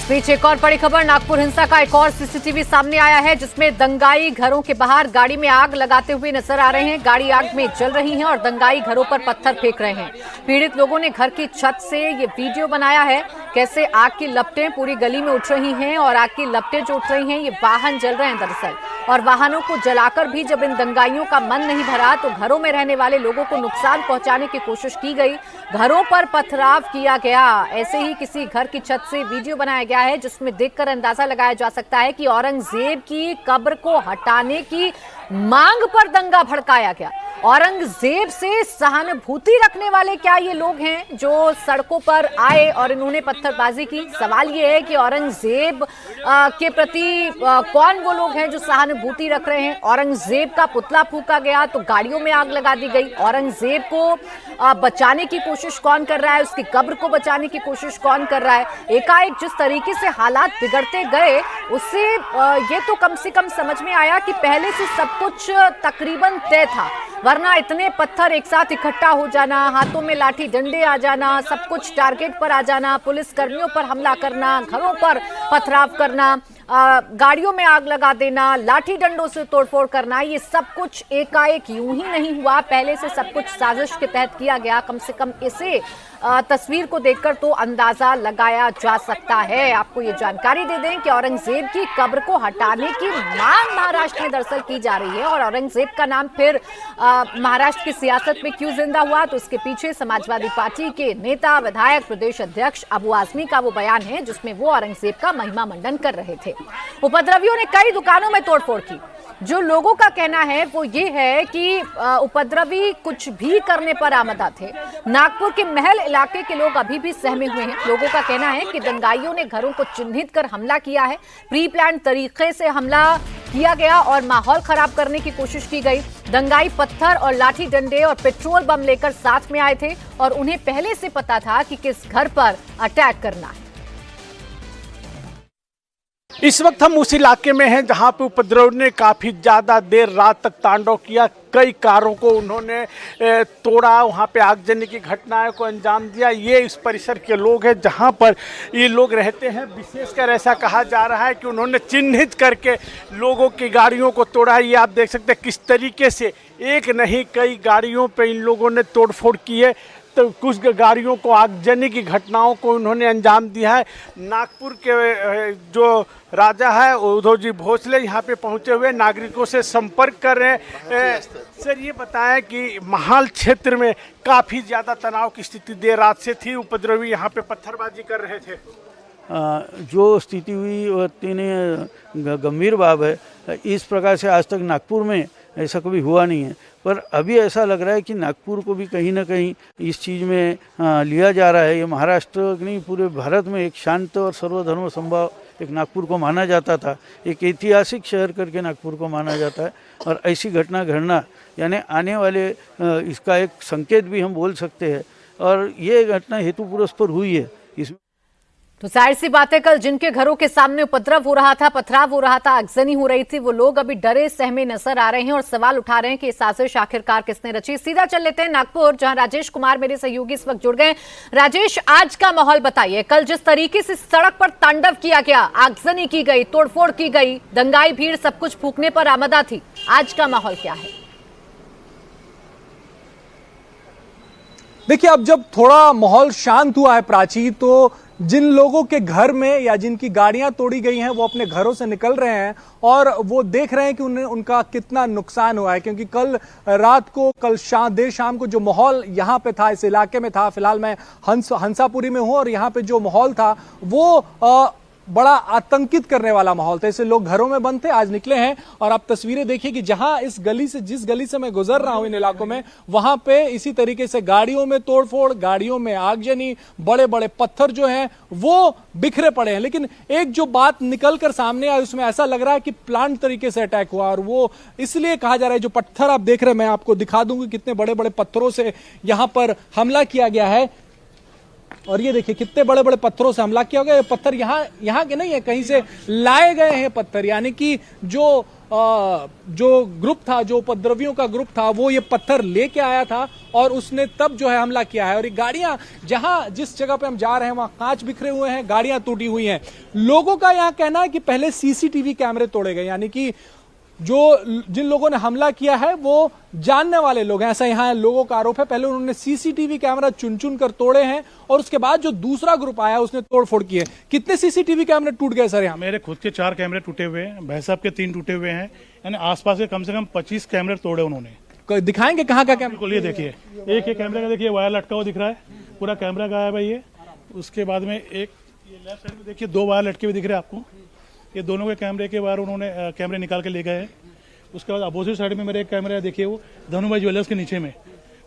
इस बीच एक और बड़ी खबर, नागपुर हिंसा का एक और सीसीटीवी सामने आया है जिसमें दंगाई घरों के बाहर गाड़ी में आग लगाते हुए नजर आ रहे हैं। गाड़ी आग में जल रही है और दंगाई घरों पर पत्थर फेंक रहे हैं। पीड़ित लोगों ने घर की छत से ये वीडियो बनाया है, कैसे आग की लपटें पूरी गली में उठ रही हैं और आग की लपटें जो उठ रही हैं ये वाहन जल रहे हैं दरअसल। और वाहनों को जलाकर भी जब इन दंगाइयों का मन नहीं भरा तो घरों में रहने वाले लोगों को नुकसान पहुंचाने की कोशिश की गई, घरों पर पथराव किया गया। ऐसे ही किसी घर की छत से वीडियो बनाया गया है जिसमें देखकर अंदाजा लगाया जा सकता है कि औरंगजेब की कब्र को हटाने की मांग पर दंगा भड़काया गया। औरंगजेब से सहानुभूति रखने वाले क्या ये लोग हैं जो सड़कों पर आए और इन्होंने पत्थरबाजी की? सवाल ये है कि औरंगजेब के प्रति कौन वो लोग हैं जो सहानुभूति रख रहे हैं? औरंगजेब का पुतला फूंका गया तो गाड़ियों में आग लगा दी गई। औरंगजेब को बचाने की कोशिश कौन कर रहा है? उसकी कब्र को बचाने की कोशिश कौन कर रहा है? एकाएक जिस तरीके से हालात बिगड़ते गए उससे ये तो कम से कम समझ में आया कि पहले से सब कुछ तकरीबन तय था, वरना इतने पत्थर एक साथ इकट्ठा हो जाना, हाथों में लाठी डंडे आ जाना, सब कुछ टारगेट पर आ जाना, पुलिस कर्मियों पर हमला करना, घरों पर पथराव करना, गाड़ियों में आग लगा देना, लाठी डंडों से तोड़फोड़ करना, ये सब कुछ एकाएक यूं ही नहीं हुआ, पहले से सब कुछ साजिश के तहत किया गया। कम से कम इसे तस्वीर को देखकर तो अंदाजा लगाया जा सकता है। आपको ये जानकारी दे दें कि औरंगजेब की कब्र को हटाने की मांग महाराष्ट्र में दरअसल की जा रही है। और औरंगजेब का नाम फिर महाराष्ट्र की सियासत में क्यों जिंदा हुआ, तो इसके पीछे समाजवादी पार्टी के नेता विधायक प्रदेश अध्यक्ष अबू आजमी का वो बयान है जिसमें वो औरंगजेब का महिमा मंडन कर रहे थे। उपद्रवियों ने कई दुकानों में तोड़फोड़ की। जो लोगों का कहना है वो ये है कि उपद्रवी कुछ भी करने पर आमदा थे। नागपुर के महल इलाके के लोग अभी भी सहमे हुए हैं। लोगों का कहना है कि दंगाइयों ने घरों को चिन्हित कर हमला किया है, प्री प्लान तरीके से हमला किया गया और माहौल खराब करने की कोशिश की गई। दंगाई पत्थर और लाठी डंडे और पेट्रोल बम लेकर साथ में आए थे और उन्हें पहले से पता था कि किस घर पर अटैक करना है। इस वक्त हम उस इलाके में हैं जहां पे उपद्रवी ने काफ़ी ज़्यादा देर रात तक तांडव किया। कई कारों को उन्होंने तोड़ा, वहां पे आगजनी की घटनाओं को अंजाम दिया। ये इस परिसर के लोग हैं जहां पर ये लोग रहते हैं। विशेषकर ऐसा कहा जा रहा है कि उन्होंने चिन्हित करके लोगों की गाड़ियों को तोड़ा है। ये आप देख सकते हैं किस तरीके से एक नहीं कई गाड़ियों पर इन लोगों ने तोड़फोड़ की है। तो कुछ गाड़ियों को आगजनी की घटनाओं को उन्होंने अंजाम दिया है। नागपुर के जो राजा है उद्धव जी भोसले यहाँ पे पहुँचे हुए नागरिकों से संपर्क कर रहे हैं। सर ये बताएं कि महाल क्षेत्र में काफ़ी ज़्यादा तनाव की स्थिति देर रात से थी, उपद्रवी यहाँ पे पत्थरबाजी कर रहे थे। जो स्थिति हुई वो तीन गंभीर बात है। इस प्रकार से आज तक नागपुर में ऐसा कभी हुआ नहीं है, पर अभी ऐसा लग रहा है कि नागपुर को भी कहीं ना कहीं इस चीज़ में लिया जा रहा है। ये महाराष्ट्र नहीं पूरे भारत में एक शांत और सर्वधर्म संभाव एक नागपुर को माना जाता था, एक ऐतिहासिक शहर करके नागपुर को माना जाता है। और ऐसी घटना घटना यानी आने वाले इसका एक संकेत भी हम बोल सकते हैं। और ये घटना हेतु पुरस्पर हुई है। इसमें तो जाहिर सी बात है, कल जिनके घरों के सामने उपद्रव हो रहा था, पथराव हो रहा था, आगजनी हो रही थी, वो लोग अभी डरे सहमे नजर आ रहे हैं और सवाल उठा रहे हैं कि साजिश आखिरकार किसने रची। सीधा चल लेते हैं नागपुर, जहां राजेश कुमार मेरे सहयोगी इस वक्त जुड़ गए। राजेश, आज का माहौल बताइए। कल जिस तरीके से सड़क पर तांडव किया गया, आगजनी की गई, तोड़फोड़ की गई, दंगाई भीड़ सब कुछ फूंकने पर आमदा थी, आज का माहौल क्या है? देखिए, अब जब थोड़ा माहौल शांत हुआ है प्राची, तो जिन लोगों के घर में या जिनकी गाड़ियां तोड़ी गई हैं वो अपने घरों से निकल रहे हैं और वो देख रहे हैं कि उनका कितना नुकसान हुआ है। क्योंकि कल रात को देर शाम को जो माहौल यहाँ पे था, इस इलाके में था, फिलहाल मैं हंसापुरी में हूँ और यहाँ पे जो माहौल था वो बड़ा आतंकित करने वाला माहौल था। इससे लोग घरों में बंद थे, आज निकले हैं। और आप तस्वीरें देखिए कि जहां जिस गली से मैं गुजर रहा हूं इन इलाकों में, वहां पे इसी तरीके से गाड़ियों में तोड़फोड़, गाड़ियों में आगजनी, बड़े बड़े पत्थर जो हैं वो बिखरे पड़े हैं। लेकिन एक जो बात निकल कर सामने आई उसमें ऐसा लग रहा है कि प्लान तरीके से अटैक हुआ। और वो इसलिए कहा जा रहा है, जो पत्थर आप देख रहे हैं, मैं आपको दिखा दूंगी कितने बड़े बड़े पत्थरों से यहां पर हमला किया गया है। और ये देखिए कितने बड़े बड़े पत्थरों से हमला किया गया। ये पत्थर यहाँ के नहीं है, कहीं से लाए गए हैं पत्थर। यानी कि जो जो ग्रुप था, जो उपद्रवियों का ग्रुप था, वो ये पत्थर लेके आया था और उसने तब जो है हमला किया है। और ये गाड़ियां जिस जगह पे हम जा रहे हैं वहां कांच बिखरे हुए हैं, गाड़ियां टूटी हुई हैं। लोगों का यहाँ कहना है कि पहले सीसीटीवी कैमरे तोड़े गए, यानी कि जिन लोगों ने हमला किया है वो जानने वाले लोग हैं, ऐसा यहाँ लोगों का आरोप है। पहले उन्होंने सीसीटीवी कैमरा चुन चुन कर तोड़े हैं और उसके बाद जो दूसरा ग्रुप आया उसने तोड़फोड़ की है। कितने सीसीटीवी कैमरे टूट गए सर यहाँ? मेरे खुद के 4 कैमरे टूटे हुए हैं, भाई साहब के 3 टूटे हुए हैं, यानी आसपास के कम से कम 25 कैमरे तोड़े उन्होंने। दिखाएंगे कहाँ का कैमरा? बिल्कुल, ये देखिए, एक कैमरे का देखिए वायर लटका हुआ दिख रहा है, पूरा कैमरा गायब है ये। उसके बाद में एक ये लेफ्ट साइड में देखिए 2 वायर लटके हुए दिख रहे हैं आपको, ये दोनों के कैमरे के वायर उन्होंने कैमरे निकाल के ले गए हैं। उसके बाद अपोजिट साइड में मेरे एक कैमरा है, देखिए वो धनुभाई ज्वेलर्स के नीचे में,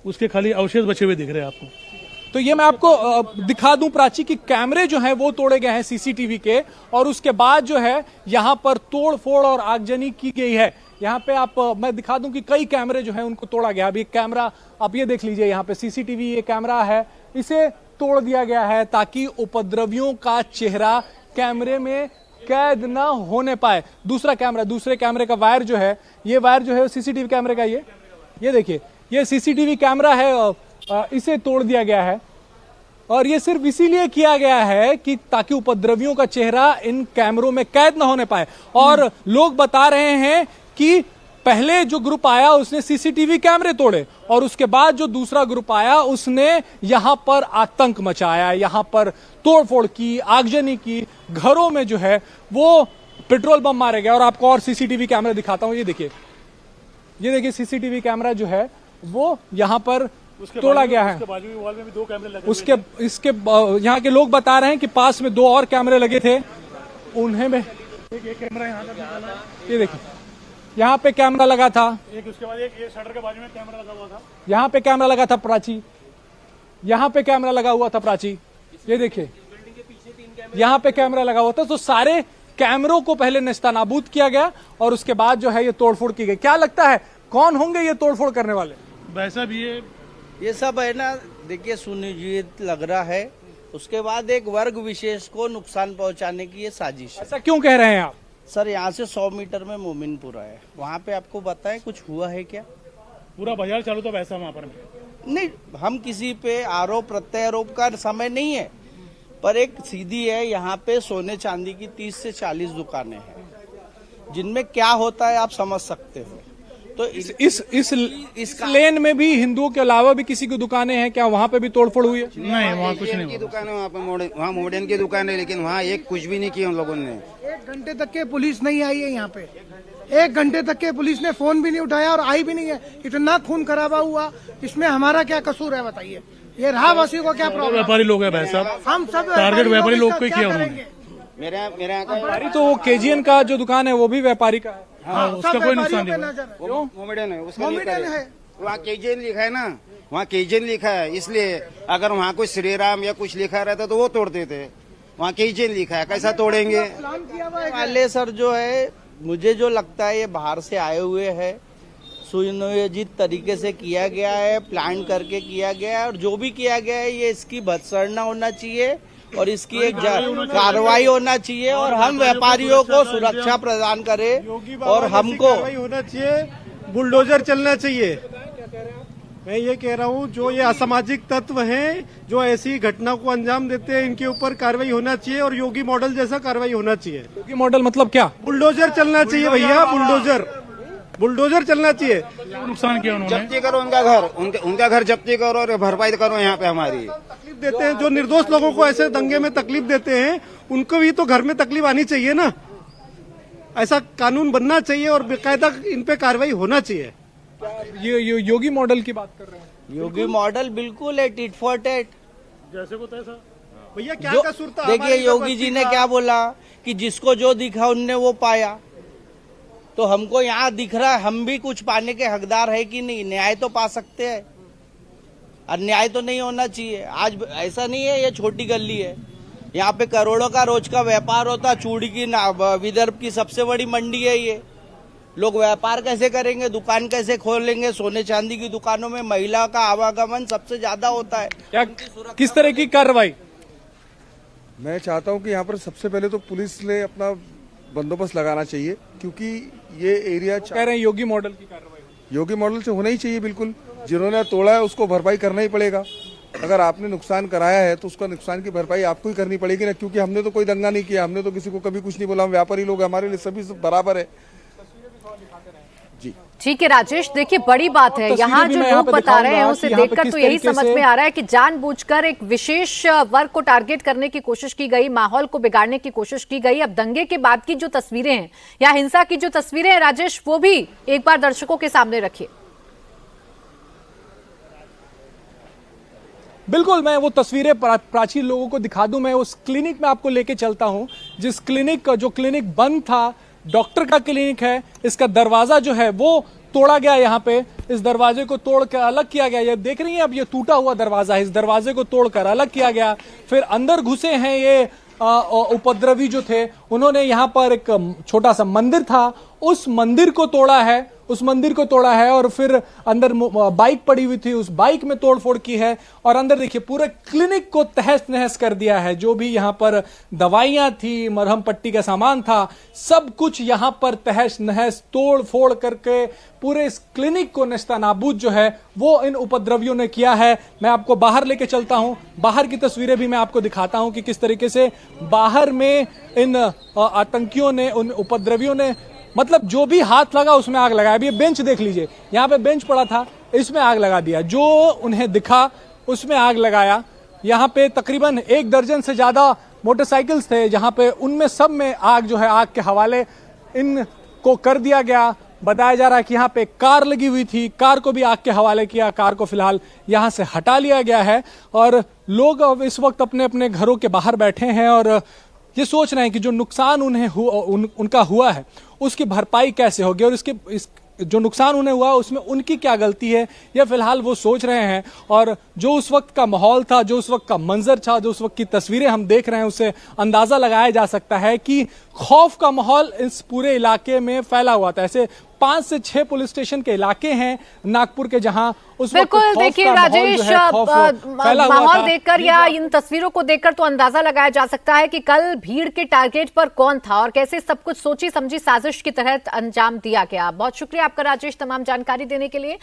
उसके खाली अवशेष बचे हुए दिख रहे हैं आपको। तो ये मैं आपको दिखा दूं प्राची कि कैमरे जो हैं वो तोड़े गए हैं सीसीटीवी के, और उसके बाद जो है यहाँ पर तोड़-फोड़ और आगजनी की गई है। यहाँ पे मैं दिखा दूं कि कई कैमरे जो हैं उनको तोड़ा गया। अभी कैमरा आप ये देख लीजिए, यहाँ पे सीसीटीवी ये कैमरा है, इसे तोड़ दिया गया है ताकि उपद्रवियों का चेहरा कैमरे में कैद ना होने पाए। दूसरे कैमरे का वायर जो है, ये वायर जो है सीसीटीवी कैमरे का, ये देखिए, ये सीसीटीवी कैमरा है, इसे तोड़ दिया गया है। और ये सिर्फ इसीलिए किया गया है कि ताकि उपद्रवियों का चेहरा इन कैमरों में कैद ना होने पाए। और लोग बता रहे हैं कि पहले जो ग्रुप आया उसने सीसीटीवी कैमरे तोड़े और उसके बाद जो दूसरा ग्रुप आया उसने यहां पर आतंक मचाया, यहां पर तोड़फोड़ की, आगजनी की, घरों में जो है वो पेट्रोल बम मारे गए। और आपको और सीसीटीवी कैमरा दिखाता हूं, ये देखिए सीसीटीवी कैमरा जो है वो यहां पर तोड़ा गया है। उसके बाजू में वॉल में भी 2 कैमरे लगे इसके यहाँ के लोग बता रहे हैं कि पास में 2 और कैमरे लगे थे, उन्हें में एक कैमरा यहाँ का निकाला है, ये देखिए यहाँ पे कैमरा लगा था, एक उसके बाद एक शटर के बाजू में कैमरा लगा हुआ था, यहाँ पे कैमरा लगा था प्राची, यहाँ पे कैमरा लगा हुआ था प्राची, ये देखिए यहाँ पे कैमरा लगा हुआ था। तो सारे कैमरों को पहले नेस्तनाबूद किया गया और उसके बाद जो है ये तोड़फोड़ की गई। क्या लगता है कौन होंगे ये तोड़फोड़ करने वाले? वैसा भी है, ये सब है ना, देखिए सुनिश्चित लग रहा है। उसके बाद एक वर्ग विशेष को नुकसान पहुंचाने की ये साजिश है। ऐसा क्यों कह रहे हैं आप? सर यहाँ से 100 मीटर में मोमिनपुरा है, वहाँ पे आपको बताएं कुछ हुआ है क्या? पूरा बाजार चालू था वैसा वहाँ पर। नहीं, हम किसी पे आरोप प्रत्यारोप का समय नहीं है, पर एक सीधी है, यहाँ पे सोने चांदी की 30 से 40 दुकानें हैं जिनमें क्या होता है आप समझ सकते हो। तो इस लेन में भी हिंदुओं के अलावा भी किसी की दुकानें हैं क्या? वहाँ पे भी तोड़फोड़ हुई है? नहीं, वहाँ कुछ नहीं की हुआ। दुकान है वहाँ पे, वहाँ मॉडर्न की दुकान है, लेकिन वहाँ एक कुछ भी नहीं किया उन लोगों ने। 1 घंटे तक के पुलिस नहीं आई है यहाँ पे, 1 घंटे तक के पुलिस ने फोन भी नहीं उठाया और आई भी नहीं है। इतना खून खराबा हुआ, इसमें हमारा क्या कसूर है बताइए? ये राहवासियों को क्या प्रॉब्लम? व्यापारी लोग है भाई साहब, हम सब टारगेट व्यापारी लोग को ही क्या किया उन्होंने। करेंगे? मेरे यहाँ का व्यापारी तो वो केजीएन का जो दुकान है वो भी व्यापारी का है। हाँ, उसका कोई नुकसान नहीं हुआ। नजर वो मोमेडन है, उसका मोमेडन है। वहाँ केजन लिखा है ना, वहाँ केजन लिखा है, इसलिए अगर वहाँ कोई श्री राम या कुछ लिखा रहता तो वो तोड़ते थे। वहाँ केजन लिखा है, कैसा तोड़ेंगे? प्लान किया हुआ है। वाले सर जो है, मुझे जो लगता है ये बाहर से आए हुए हैं, सुनियोजित तरीके से किया गया है, प्लान करके किया गया है। और जो भी किया गया है ये इसकी भत्सरना होना चाहिए और इसकी एक कार्रवाई होना चाहिए और हम व्यापारियों को सुरक्षा प्रदान करें और हमको होना चाहिए, बुलडोजर चलना चाहिए। मैं ये कह रहा हूँ जो ये असामाजिक तत्व हैं जो ऐसी घटना को अंजाम देते हैं, इनके ऊपर कार्रवाई होना चाहिए और योगी मॉडल जैसा कार्रवाई होना चाहिए। योगी मॉडल मतलब क्या? बुलडोजर चलना चाहिए भैया, बुलडोजर चलना चाहिए। नुकसान किया उन्होंने। जब्ती करो उनका घर, उनका घर जब्ती करो और भरपाई करो यहाँ पे हमारी। तकलीफ देते हैं जो निर्दोष लोगों को ऐसे दंगे में तकलीफ देते हैं, उनको भी तो घर में तकलीफ आनी चाहिए ना। ऐसा कानून बनना चाहिए और बेकायदा इन पे कार्रवाई होना चाहिए। ये योगी मॉडल की बात कर रहे हैं? योगी मॉडल बिल्कुल है, टिट फॉर टेट। जैसे को तैसा। भैया क्या कसूर था? देखिए योगी जी ने क्या बोला कि जिसको जो दिखा उनने वो पाया। तो हमको यहाँ दिख रहा है, हम भी कुछ पाने के हकदार है कि नहीं? न्याय तो पा सकते हैं, अन्याय तो नहीं होना चाहिए। आज ऐसा नहीं है ये छोटी गली है, यहाँ पे करोड़ों का रोज का व्यापार होता। चूड़ी की विदर्भ की सबसे बड़ी मंडी है ये। लोग व्यापार कैसे करेंगे, दुकान कैसे खोलेंगे? सोने चांदी की दुकानों में महिला का आवागमन सबसे ज्यादा होता है। क्या किस तरह की कार्रवाई? मैं चाहता हूं कि यहाँ पर सबसे पहले तो पुलिस ने अपना बंदोबस्त लगाना चाहिए, क्योंकि ये एरिया कह रहे हैं योगी मॉडल की कार्रवाई होगी। योगी मॉडल से होना ही चाहिए बिल्कुल। जिन्होंने तोड़ा है उसको भरपाई करना ही पड़ेगा। अगर आपने नुकसान कराया है तो उसका नुकसान की भरपाई आपको ही करनी पड़ेगी ना, क्योंकि हमने तो कोई दंगा नहीं किया, हमने तो किसी को कभी कुछ नहीं बोला। हम व्यापारी लोग, हमारे लिए सभी बराबर है। जी ठीक है राजेश, देखिए बड़ी बात है, यहाँ जो लोग बता रहे हैं उसे देखकर तो यही समझ में आ रहा है कि जानबूझकर एक विशेष वर्ग को टारगेट करने की कोशिश की गई, माहौल को बिगाड़ने की कोशिश की गई। अब दंगे के बाद की जो तस्वीरें हैं या हिंसा की जो तस्वीरें हैं राजेश, वो भी एक बार दर्शकों के सामने रखिए। बिल्कुल, मैं वो तस्वीरें प्राचीन लोगों को दिखा दूं। मैं उस क्लिनिक में आपको लेके चलता हूं, जिस क्लिनिक का जो क्लिनिक बंद था, डॉक्टर का क्लिनिक है। इसका दरवाजा जो है वो तोड़ा गया। यहाँ पे इस दरवाजे को तोड़ कर अलग किया गया। ये देख रही हैं अब, ये टूटा हुआ दरवाजा है। इस दरवाजे को तोड़कर अलग किया गया। फिर अंदर घुसे हैं ये उपद्रवी जो थे, उन्होंने यहाँ पर एक छोटा सा मंदिर था, उस मंदिर को तोड़ा है। उस मंदिर को तोड़ा है और फिर अंदर बाइक पड़ी हुई थी, उस बाइक में तोड़फोड़ की है। और अंदर देखिए पूरे क्लिनिक को तहस नहस कर दिया है। जो भी यहाँ पर दवाइयां थी, मरहम पट्टी का सामान था, सब कुछ यहाँ पर तहस नहस तोड़ फोड़ करके पूरे इस क्लिनिक को नेस्तनाबूद जो है वो इन उपद्रवियों ने किया है। मैं आपको बाहर लेके चलता हूँ, बाहर की तस्वीरें भी मैं आपको दिखाता हूँ कि किस तरीके से बाहर में इन आतंकियों ने, उन उपद्रवियों ने, मतलब जो भी हाथ लगा उसमें आग लगाया। अभी ये बेंच देख लीजिए, यहाँ पे बेंच पड़ा था, इसमें आग लगा दिया। जो उन्हें दिखा उसमें आग लगाया। यहाँ पे तकरीबन 1 दर्जन से ज्यादा मोटरसाइकिल्स थे, जहाँ पे उनमें सब में आग जो है, आग के हवाले इनको कर दिया गया। बताया जा रहा है कि यहाँ पे कार लगी हुई थी, कार को भी आग के हवाले किया। कार को फिलहाल यहाँ से हटा लिया गया है और लोग अब इस वक्त अपने अपने घरों के बाहर बैठे हैं और ये सोच रहे हैं कि जो नुकसान उन्हें उनका हुआ है उसकी भरपाई कैसे होगी और जो नुकसान उन्हें हुआ उसमें उनकी क्या गलती है, यह फिलहाल वो सोच रहे हैं। और जो उस वक्त का माहौल था, जो उस वक्त का मंजर था, जो उस वक्त की तस्वीरें हम देख रहे हैं, उससे अंदाजा लगाया जा सकता है कि खौफ का माहौल इस पूरे इलाके में फैला हुआ था। ऐसे 5 से 6 पुलिस स्टेशन के इलाके हैं नागपुर के, जहां उस बिल्कुल देखिए राजेश, माहौल देखकर या इन तस्वीरों को देखकर तो अंदाजा लगाया जा सकता है कि कल भीड़ के टारगेट पर कौन था और कैसे सब कुछ सोची समझी साजिश के तहत अंजाम दिया गया। बहुत शुक्रिया आपका राजेश, तमाम जानकारी देने के लिए।